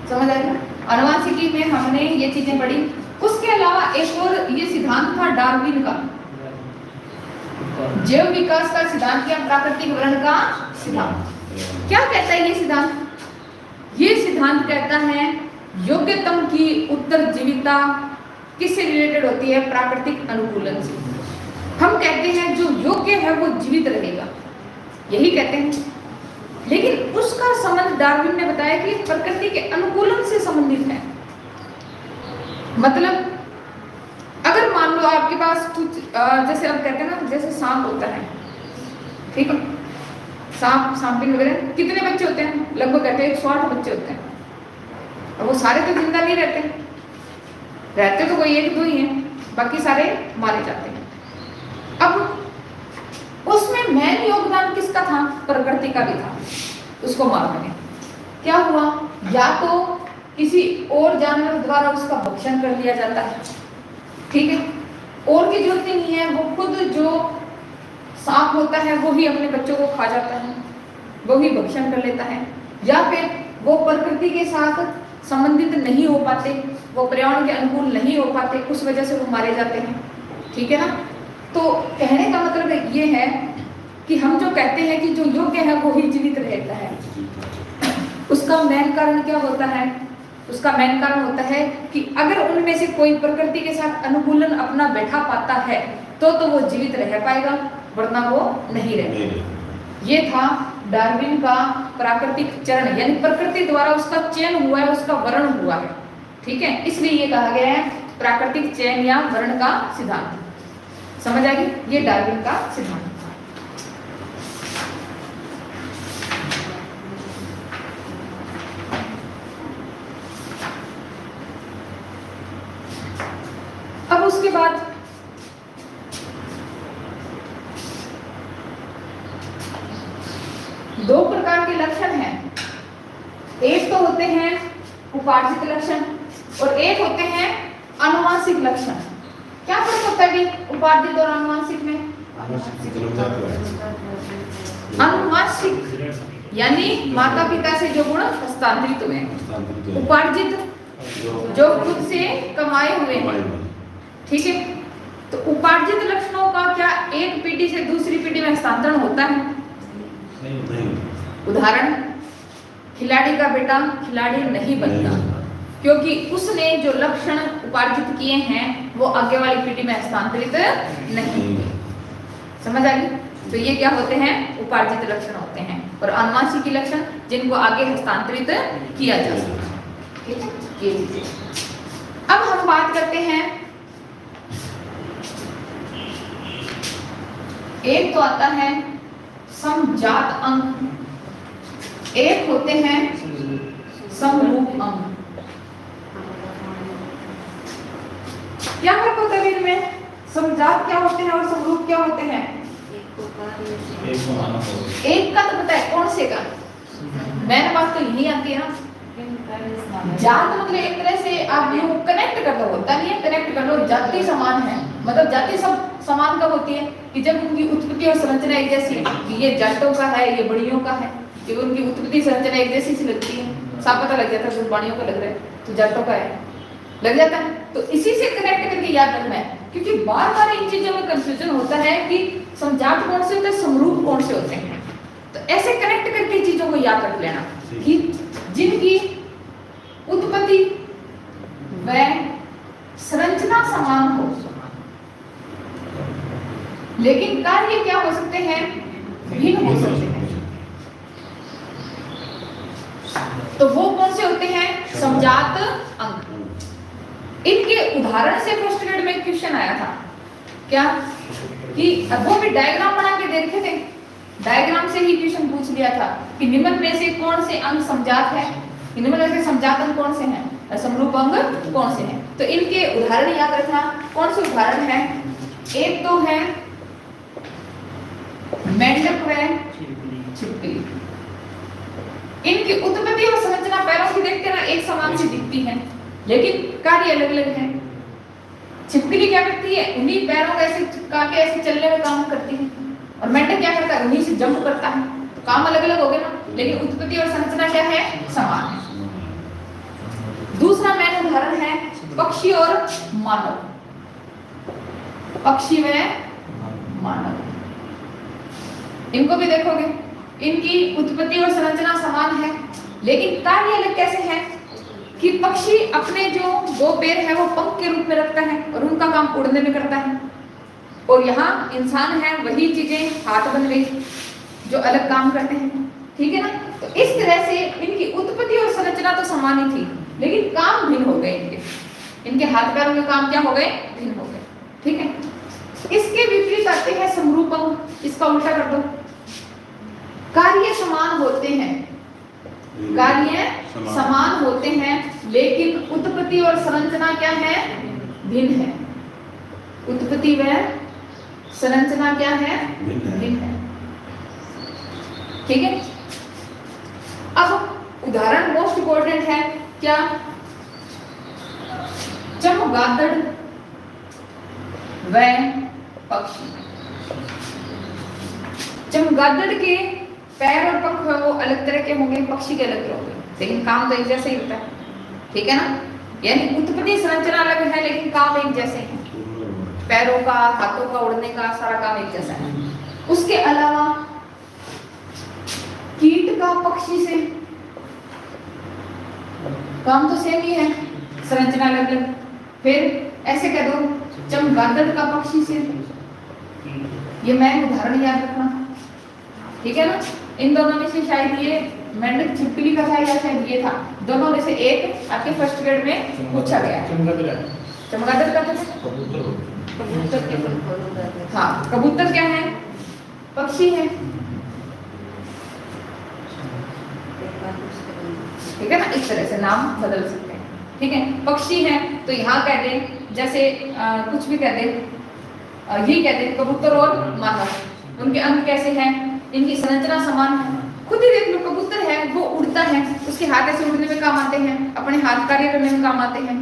Speaker 1: समझ आएगा? अनुवांशिकी में हमने ये चीजें पढ़ी। उसके अलावा एक और ये सिद्धांत था डार्विन का, जैव विकास का सिद्धांत या प्राकृतिक वर्ण का सिद्धांत। क्या कहता है ये सिद्धांत? ये सिद्धांत कहता है योग्यतम की उत्तरजीविता किससे रिलेटेड होती है? प्राकृतिक अनुकूलन से। हम कहते हैं जो योग्य है वो जीवित रहेगा, यही कहते हैं। लेकिन उसका संबंध डार्विन ने बताया कि प्रकृति के अनुकूलन से संबंधित है। मतलब अगर मान लो आपके पास कुछ जैसे आप कहते हैं ना, जैसे सांप होता है, ठीक है, सांपिन वगैरह कितने बच्चे होते हैं? लगभग कहते हैं 108 बच्चे होते हैं। और वो सारे तो जिंदा नहीं रहते तो कोई 1-2 ही हैं, बाकी सारे मारे जाते हैं। अब उसमें मेन योगदान किसका था? प्रकृति का भी था उसको मारने में। क्या हुआ? या तो किसी और जानवर द्वारा उसका भक्षण कर लिया जाता है, ठीक है, और की जरूरत नहीं है, वो खुद जो सांप होता है वो ही अपने बच्चों को खा जाता है, वो ही भक्षण कर लेता है। या फिर वो प्रकृति के साथ संबंधित नहीं हो पाते, वो पर्यावरण के अनुकूल नहीं हो पाते, उस वजह से वो मारे जाते हैं, ठीक है ना। तो कहने का मतलब ये है कि हम जो कहते हैं कि जो योग्य है वो ही जीवित रहता है, उसका मेन कारण क्या होता है? उसका मेन कारण होता है कि अगर उनमें से कोई प्रकृति के साथ अनुकूलन अपना बैठा पाता है तो वो जीवित रह पाएगा, वरना वो नहीं रहेगा। ये था डार्विन का प्राकृतिक चरण, यानी प्रकृति द्वारा उसका चयन हुआ है, उसका वर्ण हुआ है। ठीक है, इसलिए ये कहा गया है प्राकृतिक चयन या वर्ण का सिद्धांत। समझ आ गई, ये डार्विन का सिद्धांत था। अब उसके बाद दो प्रकार के लक्षण हैं। एक तो होते हैं उपार्जित लक्षण और एक होते हैं आनुवंशिक लक्षण। क्या फर्क होता है कि उपार्जित और आनुवंशिक में? आनुवंशिक यानी माता पिता से जो गुण हस्तांतरित हुए हैं, उपार्जित जो खुद से कमाए हुए हैं। ठीक है, तो उपार्जित लक्षणों का क्या एक पीढ़ी से दूसरी पीढ़ी में हस्तांतरण होता है? उदाहरण, खिलाड़ी का बेटा खिलाड़ी नहीं बनता क्योंकि उसने जो लक्षण उपार्जित किए हैं वो आगे वाली पीढ़ी में हस्तांतरित नहीं। समझ आ गई? तो ये क्या होते हैं? उपार्जित लक्षण होते हैं। और आनुवंशिक लक्षण जिनको आगे हस्तांतरित किया जा सकता है। ठीक है, ये चीजें। अब हम बात करते हैं, एक तो आता है समजात अंग, एक होते हैं समरूप अंग। क्या फर्क होता है इनमें? समजात क्या होते हैं और समरूप क्या होते हैं? एक का तो पता है, कौन से का? मैंने बात तो यही आती है ना। जात मतलब एक तरह से आप यूं कनेक्ट कर लो, होता नहीं है, कनेक्ट कर लो। जाति समान है, मतलब जाति सब समान कब होती है? कि जब उनकी उत्पत्ति और संरचना एक जैसी है, कि ये जाटों का है, ये बड़ियों का है, कि उनकी उत्पत्ति संरचना एक जैसी सी लगती है, साफ पता लग जाता है। गुरबाणियों का लग रहा है तो जाटों का है, लग जाता है। तो इसी से कनेक्ट करके याद रखना है, क्योंकि बार बार इन चीजों में कंफ्यूजन होता है कि समजात कौन से होते हैं, समरूप कौन से होते हैं। तो ऐसे कनेक्ट करके चीजों को याद रख लेना कि जिनकी उत्पत्ति व संरचना समान हो लेकिन कार्य क्या हो सकते हैं? भिन्न हो सकते हैं। तो वो कौन से होते हैं? समजात अंग। इनके उदाहरण से फर्स्ट ग्रेड में क्वेश्चन आया था क्या, कि वो भी डायग्राम बना के दे रखे थे, डायग्राम से ही क्वेश्चन पूछ लिया था कि निम्न में से कौन से अंग समजात है, निम्न में से समजात अंग कौन से हैं, समरूप अंग कौन से हैं। तो इनके उदाहरण याद रखना। कौन से उदाहरण है? एक तो है मेंढक व छिपकली। इनकी उत्पत्ति और संरचना पैरों की देखते ना एक समान सी दिखती है, लेकिन कार्य अलग अलग है। छिपकली क्या करती है? उन्हीं पैरों का ऐसे चिपका के ऐसे चलने में काम करती है, और मेंढक क्या करता है? उन्हीं से जंप करता है। तो काम अलग अलग हो गए ना, लेकिन उत्पत्ति और संरचना क्या है? समान है। दूसरा मेन उदाहरण है पक्षी और मानव। पक्षी व मानव, इनको भी देखोगे, इनकी उत्पत्ति और संरचना समान है, लेकिन कार्य अलग कैसे है कि पक्षी अपने जो दो पैर है वो पंख के रूप में रखता है और उनका काम उड़ने में करता है, और यहाँ इंसान है, वही चीजें हाथ बन गई जो अलग काम करते हैं। ठीक है ना? तो इस तरह से इनकी उत्पत्ति और संरचना तो समान ही थी, लेकिन काम भिन्न हो गए। इनके हाथ पैरों के काम क्या हो गए? भिन्न हो गए। ठीक है, इसके विपरीत आते हैं समरूप अंग। इसका उल्टा कर दो। कार्य समान होते हैं, कार्य समान होते हैं, लेकिन उत्पत्ति और संरचना क्या है? भिन्न है। उत्पत्ति व संरचना क्या है? भिन्न है। ठीक है, अब उदाहरण मोस्ट इंपोर्टेंट है क्या? चमगादड़ व पक्षी। चमगादड़ के पैर और पंख वो अलग तरह के होंगे, पक्षी के अलग होंगे, लेकिन काम तो एक जैसे ही होता है। ठीक है ना? यानी उत्पत्ति संरचना अलग है, लेकिन काम एक जैसे है। पैरों का, हाथों का, उड़ने का सारा काम एक जैसा है। उसके अलावा कीट का पक्षी से काम तो सेम ही है, संरचना अलग अलग। फिर ऐसे कह दो चमगादड़ का पक्षी से, ये मैं उदाहरण याद रखना। ठीक है ना। इन दोनों में से शायद ये मेंढक छिपकली का था या शायद ये था, दोनों में से एक आपके फर्स्ट ग्रेड में पूछा गया है। चमगादड़ का था,
Speaker 3: कबूतर के फल उड़ाते हैं।
Speaker 1: हाँ कबूतर क्या है, पक्षी है, ठीक है ना। इस तरह से नाम बदल सकते हैं, ठीक है। पक्षी है तो यहाँ कह दें जैसे कुछ भी कह दें, ये कह दें कबूतर और मानव, उनके अंग कैसे हैं, इनकी संरचना समान है। खुद ही देख लो, कबूतर है वो उड़ता है, उसके हाथ ऐसे उड़ने में काम आते हैं, अपने हाथ कार्य करने में काम आते हैं,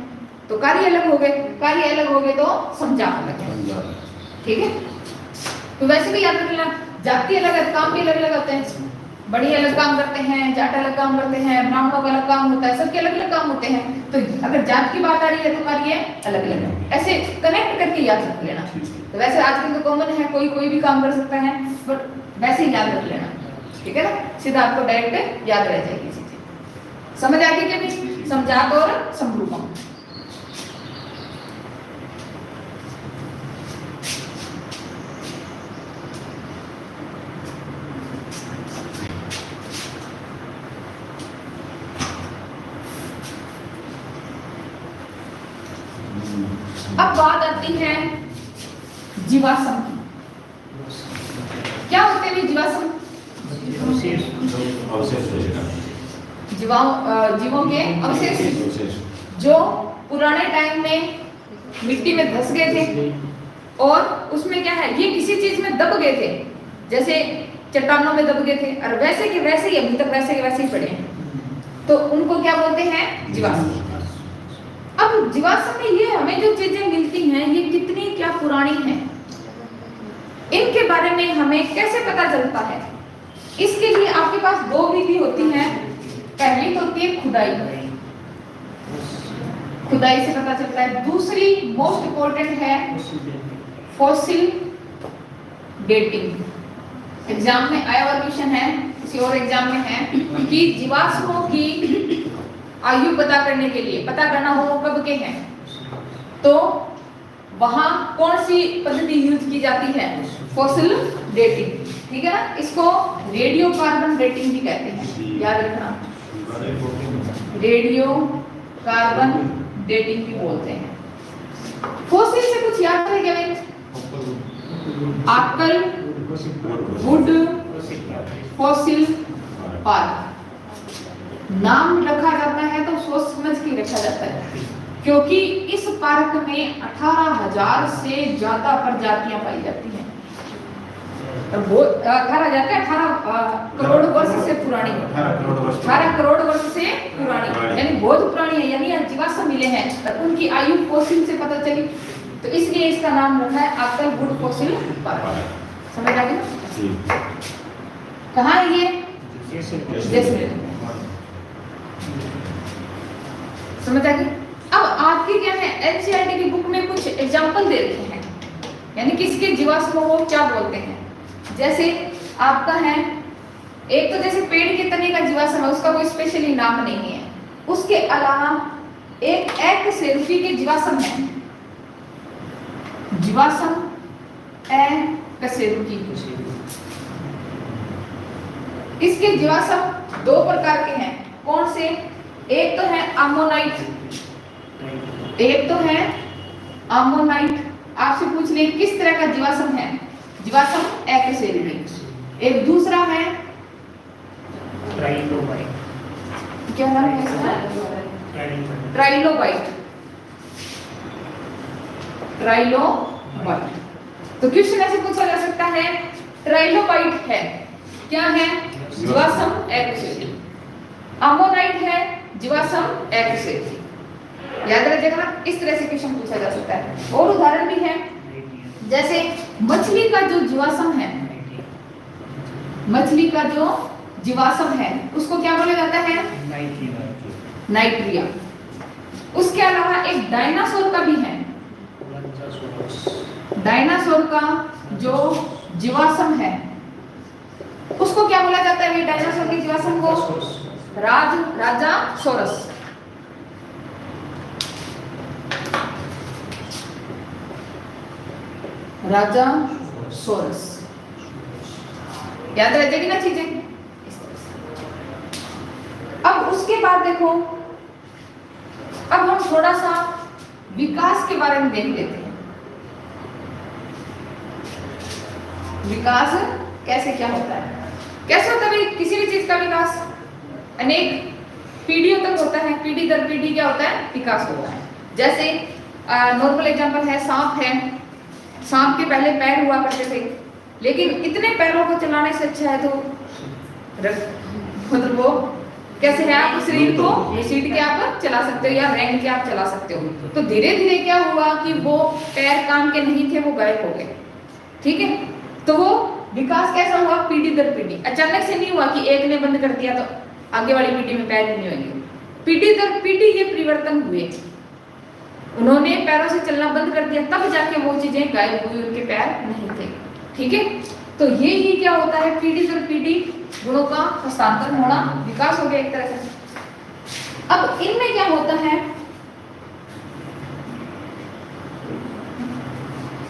Speaker 1: तो कार्य अलग हो गए, कार्य अलग हो गए तो समझा अलग है, ठीक है। तो वैसे भी याद रखना, जाति अलग है, काम भी अलग अलग होते हैं। बड़ी अलग काम करते हैं, जाट अलग काम करते हैं, ब्राह्मणों का अलग काम होता है, सबके अलग अलग काम होते हैं। तो अगर जात की बात आ रही है तो कार्य अलग अलग है, ऐसे कनेक्ट करके याद रख लेना। तो वैसे आजकल तो कॉमन है, कोई कोई भी काम कर सकता है, बट वैसे ही याद रख लेना, ठीक है ना। सीधा आपको डायरेक्ट याद रह जाएगी चीजें। समझ आ गई क्या भी, समझात और समरूपम। अब बात आती है जीवाश्म की। क्या होते हैं जीवाश्म? जीवों के अवशेष जो पुराने टाइम में मिट्टी में धस गए थे, और उसमें क्या है, ये किसी चीज में दब गए थे, जैसे चट्टानों में दब गए थे, और वैसे के वैसे ही अभी तक वैसे के वैसे ही पड़े हैं, तो उनको क्या बोलते हैं, जीवाश्म। अब जीवाश्म में ये हमें जो चीजें मिलती हैं ये कितनी क्या पुरानी हैं, इनके बारे में हमें कैसे पता चलता है? इसके लिए आपके पास दो विधि होती हैं। पहली तो होती है खुदाई, खुदाई से पता चलता है। दूसरी मोस्ट इंपॉर्टेंट है फॉसिल डेटिंग। एग्जाम में आया हुआ क्वेश्चन है, किसी और एग्जाम में है कि जीवाश्मों की आयु पता करने के लिए, पता करना हो कब के हैं, तो वहां कौन सी पद्धति यूज की जाती है, फॉसिल डेटिंग, ठीक है ना। इसको रेडियो कार्बन डेटिंग भी कहते हैं, याद रखना, रेडियो कार्बन डेटिंग भी बोलते हैं। फॉसिल से कुछ याद है क्या भाई? आकल, वुड, फॉसिल, पार्क। नाम रखा जाता है तो सोच समझ के रखा जाता है, क्योंकि इस पार्क में 18,000 से ज्यादा प्रजातियां पाई जाती हैं। वो 18,000 क्या 18 करोड़ वर्ष से पुरानी, 18 करोड़ वर्ष से पुरानी, यानी बहुत पुरानी है, यानी जीवाश्म मिले हैं, तो उनकी आयु फॉसिल से पता चली, तो इसलिए इसका नाम रखा है आकल वुड फॉसिल पार्क। समझ आ गया? कहाँ है ये? जैसलमेर। समझ आ गई? अब आपकी क्या है, एनसीईआरटी की बुक में कुछ एग्जांपल दे रखे हैं, यानी किसके जीवाश्म को क्या बोलते हैं। जैसे आपका है एक तो जैसे पेड़ के तने का जीवाश्म है, उसका कोई स्पेशली नाम नहीं है। उसके अलावा एक एकसेरुकी के जीवाश्म है, जीवाश्म एकसेरुकी। इसके जीवाश्म दो प्रकार के हैं। कौन से? एक तो है अमोनाइट, एक तो है अमोनाइट। आपसे पूछ ले किस तरह का जीवाश्म है, जीवाश्म एकसेरुकी। एक दूसरा है
Speaker 3: ट्राइलोबाइट,
Speaker 1: क्या नाम है इसका? Trilobite, trilobite. तो क्वेश्चन ऐसे पूछा जा सकता है, ट्राइलोबाइट है क्या है, जीवाश्म एकसेरुकी। अमोनाइट है जीवाश्म एकसेरुकी। याद रखिएगा, इस तरह से क्वेश्चन पूछा जा सकता है। और उदाहरण भी है, जैसे मछली का जो जीवाश्म है, मछली का जो जीवाश्म है उसको क्या बोला जाता है, नाइट्रिया। उसके अलावा एक डायनासोर का भी है, डायनासोर का जो जीवाश्म है उसको क्या बोला जाता है, डायनासोर के जीवाश्म को राजा सोरस। राजा सोरस। याद रह जाएगी ना चीजें इस तरह से। अब उसके बाद देखो, अब हम थोड़ा सा विकास के बारे में देख लेते हैं। विकास कैसे क्या होता है, कैसे होता है भाई किसी भी चीज का विकास? अनेक पीढ़ियों तक होता है, पीढ़ी दर पीढ़ी क्या होता है? विकास होता है। जैसे नॉर्मल एग्जांपल है, सांप है। सांप के पहले पैर हुआ करते थे, लेकिन इतने पैरों को चलाने से अच्छा है तो मतलब वो कैसे है, आप शरीर को घसीट के आप चला सकते हो या रेंग के आप चला सकते हो। तो धीरे धीरे क्या हुआ कि वो पैर काम के नहीं थे, वो गायब हो गए। ठीक है, तो वो विकास कैसा हुआ? पीढ़ी दर पीढ़ी, अचानक से नहीं हुआ कि एक ने बंद कर दिया तो आगे वाली पीढ़ी में पैर नहीं होंगे। पीढ़ी दर पीढ़ी ये परिवर्तन हुए, उन्होंने पैरों से चलना बंद कर दिया, तब जाके वो चीजें गायब हुई, उनके पैर नहीं थे। ठीक है, तो ये ही क्या होता है, पीढ़ी दर पीढ़ी गुणों का हस्तांतरण होना, विकास हो गया एक तरह से। अब इनमें क्या होता है,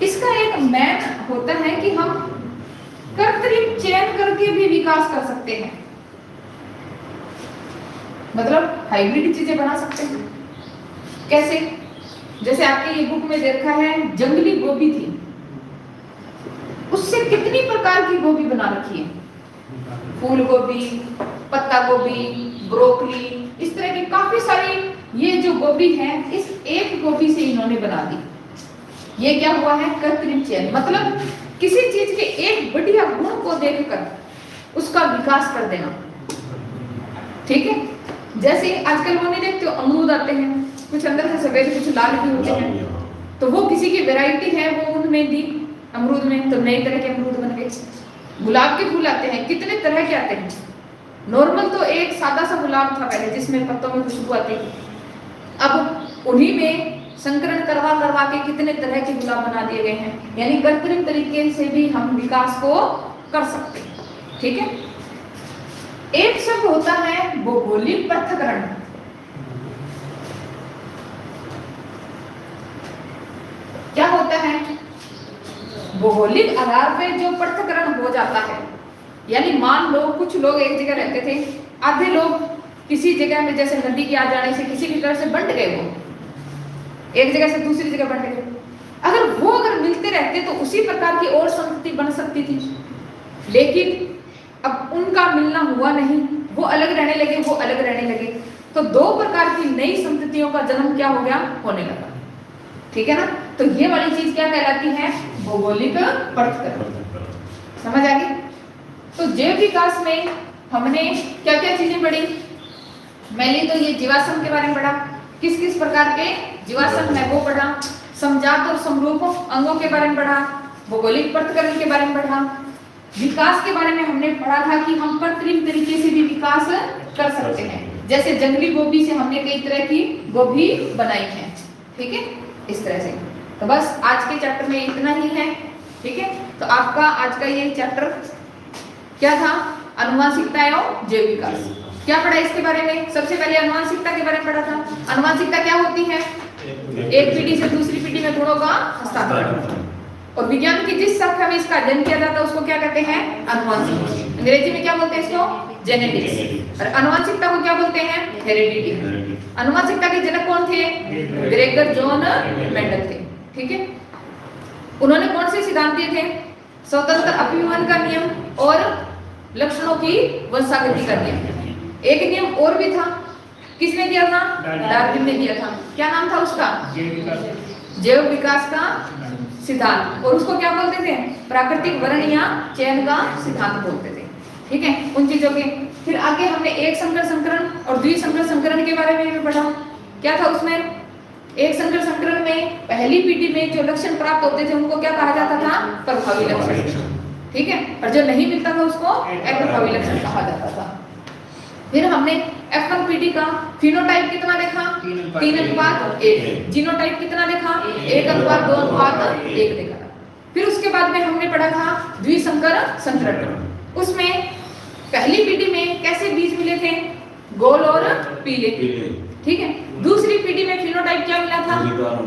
Speaker 1: इसका एक मैन होता है कि हम कृत्रिम चयन करके भी विकास कर सकते हैं, मतलब हाइब्रिड चीजें बना सकते हैं। कैसे? जैसे आपके ये बुक में देखा है, जंगली गोभी थी, उससे कितनी प्रकार की गोभी बना रखी है, फूल गोभी, पत्ता गोभी, ब्रोकली, इस तरह की काफी सारी ये जो गोभी है, इस एक गोभी से इन्होंने बना दी। ये क्या हुआ है? कृत्रिम चयन, मतलब किसी चीज के एक बढ़िया गुण को देखकर उसका विकास कर देना। ठीक है, जैसे आजकल वो नहीं देखते हो, अमरूद आते हैं, कुछ अंदर से सफेद कुछ लाल भी होते हैं, तो वो किसी की वैरायटी है, वो उनमें दी अमरूद में, तो नई तरह के अमरूद बन गए। गुलाब के फूल आते हैं, कितने तरह के आते हैं। नॉर्मल तो एक सादा सा गुलाब था पहले, जिसमें पत्तों में खुशबू आती थी, अब उन्हीं में संकरण करवा करवा के कितने तरह के गुलाब बना दिए गए हैं। यानी कृत्रिम तरीके से भी हम विकास को कर सकते हैं। ठीक है, एक शब्द होता है भौगोलिक पृथक्करण। क्या होता है? भौगोलिक आधार पे जो पृथक्करण हो जाता है, यानी मान लो कुछ लोग एक जगह रहते थे, आधे लोग किसी जगह में, जैसे नदी के आ जाने से किसी की तरफ से बंट गए, वो एक जगह से दूसरी जगह बंट गए। अगर मिलते रहते तो उसी प्रकार की और संस्कृति बन सकती थी, लेकिन अब उनका मिलना हुआ नहीं, वो अलग रहने लगे, वो अलग रहने लगे, तो दो प्रकार की नई संस्कृतियों का जन्म क्या हो गया? होने लगा। ठीक है ना, तो ये वाली चीज क्या कहलाती है? भौगोलिक पृथक्करण। समझ आ गई? तो जैव विकास में हमने क्या क्या चीजें पढ़ी? मैंने तो ये जीवाश्म के बारे में पढ़ा, किस किस प्रकार के जीवाश्म है वो पढ़ा, समजात और समरूप अंगों के बारे में पढ़ा, भौगोलिक पृथक्करण के बारे में पढ़ा, विकास के बारे में हमने पढ़ा था कि हम कृत्रिम तरीके से भी विकास कर सकते हैं, जैसे जंगली गोभी से हमने कई तरह की गोभी बनाई है। ठीक है, इस तरह से। तो बस आज के चैप्टर में इतना ही है। ठीक है, तो आपका आज का ये चैप्टर क्या था? अनुवांशिकता एवं जैव विकास। क्या पढ़ा इसके बारे में? सबसे पहले अनुवांशिकता के बारे में पढ़ा था। अनुवांशिकता क्या होती है? एक पीढ़ी से दूसरी पीढ़ी में गुणों का हस्तांतरण। और विज्ञान की जिस शाखा में इसका अध्ययन किया जाता है उसको क्या कहते हैं? अनुवांशिक। अंग्रेजी में क्या बोलते हैं इसको? जेनेटिक्स। और अनुवांशिकता को क्या बोलते हैं? हेरेडिटी। अनुवांशिकता के जनक कौन थे? ग्रेगर जॉन मेंडल थे। ठीक है, उन्होंने कौन से सिद्धांत दिए थे? स्वतंत्र अभिव्यंजन का नियम और लक्षणों की वंशागति का नियम। एक नियम और भी था, किसने दिया था? डार्विन ने दिया था। क्या नाम था उसका? जैव विकास का सिद्धांत। और उसको क्या बोलते थे? प्राकृतिक वर्ण या चयन का सिद्धांत बोलते थे। ठीक है, उन चीजों के फिर आगे हमने एक संकर संकरण और द्विसंकर संकरण के बारे में भी पढ़ा। क्या था उसमें? एक संकर संकरण में पहली पीढ़ी में जो लक्षण प्राप्त होते थे उनको क्या कहा जाता था? प्रभावी लक्षण। ठीक है, और जो नहीं मिलता था उसको अप्रभावी लक्षण कहा जाता था। फिर हमने F1 पीढ़ी का फिनोटाइप कितना देखा? 3:1। जीनोटाइप कितना देखा? 1:2:1 देखा। फिर उसके बाद में हमने पढ़ा था द्विसंकर संकरण। उसमें पहली पीढ़ी में कैसे बीज मिले थे? गोल और पीले। ठीक है, दूसरी पीढ़ी में फिनोटाइप क्या मिला था?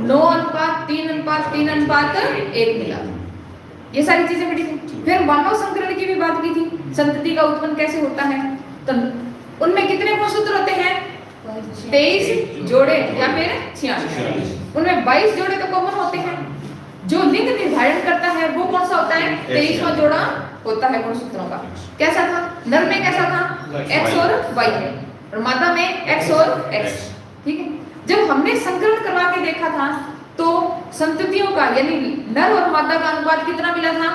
Speaker 1: 9:3:3:1 मिला। ये सारी चीजें पढ़ी थी। फिर मानव संकरण की भी बात की थी। संतति का उत्पन्न कैसे होता है? तो उनमें कितने गुणसूत्र होते हैं? 23 जोड़े या फिर 46। उनमें 22 जोड़े तो कॉमन होते हैं। जो लिंग निर्धारण करता है वो कौन सा होता है? 23वां जोड़ा होता है गुणसूत्रों का। कैसा था? नर में कैसा था? X और Y है, और मादा में X और X। ठीक है। जब हमने संकरण करवा के देखा था तो संततियों का यानी नर और मादा का अनुपात कितना मिला था?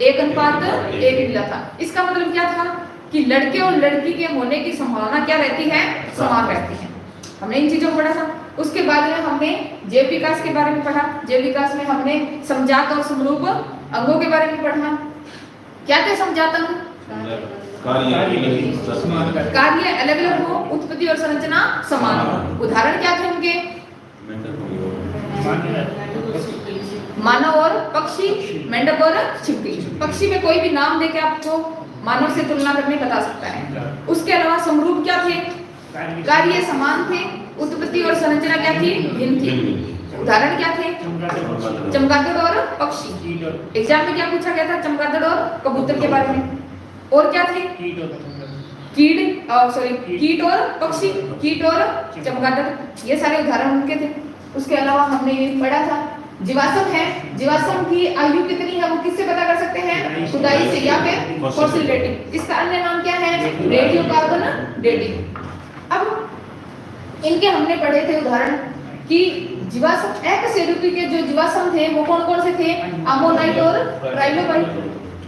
Speaker 1: 1:1 मिला था। इसका मतलब क्या था कि लड़के और लड़की के होने की संभावना क्या रहती है? समान रहती है। हमने इन चीजों को पढ़ा था। उसके बाद में हमने जैव विकास के बारे में पढ़ा। जैव विकास में हमने समजात और समरूप अंगों के बारे में पढ़ा। क्या थे समजात अंग? कार्य अलग अलग हो, उत्पत्ति और संरचना समान हो। उदाहरण क्या थे उनके? मानव और पक्षी, मेंढक और छिपकली। पक्षी में कोई भी नाम देके आपको मानव से तुलना करने बता सकता है। उसके अलावा समरूप क्या थे? कार्य समान थे, उत्पत्ति और संरचना क्या थी? भिन्न थी। उदाहरण क्या थे? चमगादड़ और पक्षी। एग्जाम में क्या पूछा गया था? चमगादड़ और कबूतर के बारे में। और क्या थे? कीट और पक्षी, कीट और चमगादड़, ये सारे उदाहरण उनके थे। उसके अलावा हमने ये पढ़ा था जीवाश्म है। जीवाश्म की आयु कितनी है वो किससे पता कर सकते हैं? खुदाई से या फिर फॉसिल डेटिंग। इसका अन्य नाम क्या है? Radio carbon dating. अब इनके हमने पढ़े थे उदाहरण कि जीवाश्म एकशेरुकी के जो जीवाश्म थे वो कौन कौन से थे? अमोनाइट और ट्राइलोबाइट।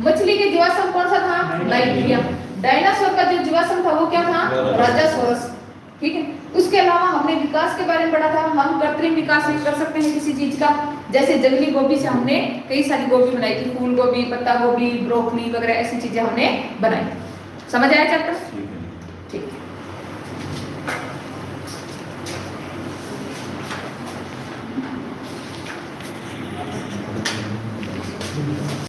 Speaker 1: मछली के जीवाश्म कौन सा था? नाइट्रिया। डायनासोर का जो जीवाश्म था वो क्या था? राजासोरस। ठीक है। उसके अलावा हमने विकास के बारे में पढ़ा था। हम कृत्रिम विकास भी कर सकते हैं किसी चीज का। जैसे जंगली गोभी से हमने कई सारी गोभी बनाई थी, फूल गोभी, पत्ता गोभी, ब्रोकली वगैरह ऐसी चीजें हमने बनाई। समझ आया चैप्टर?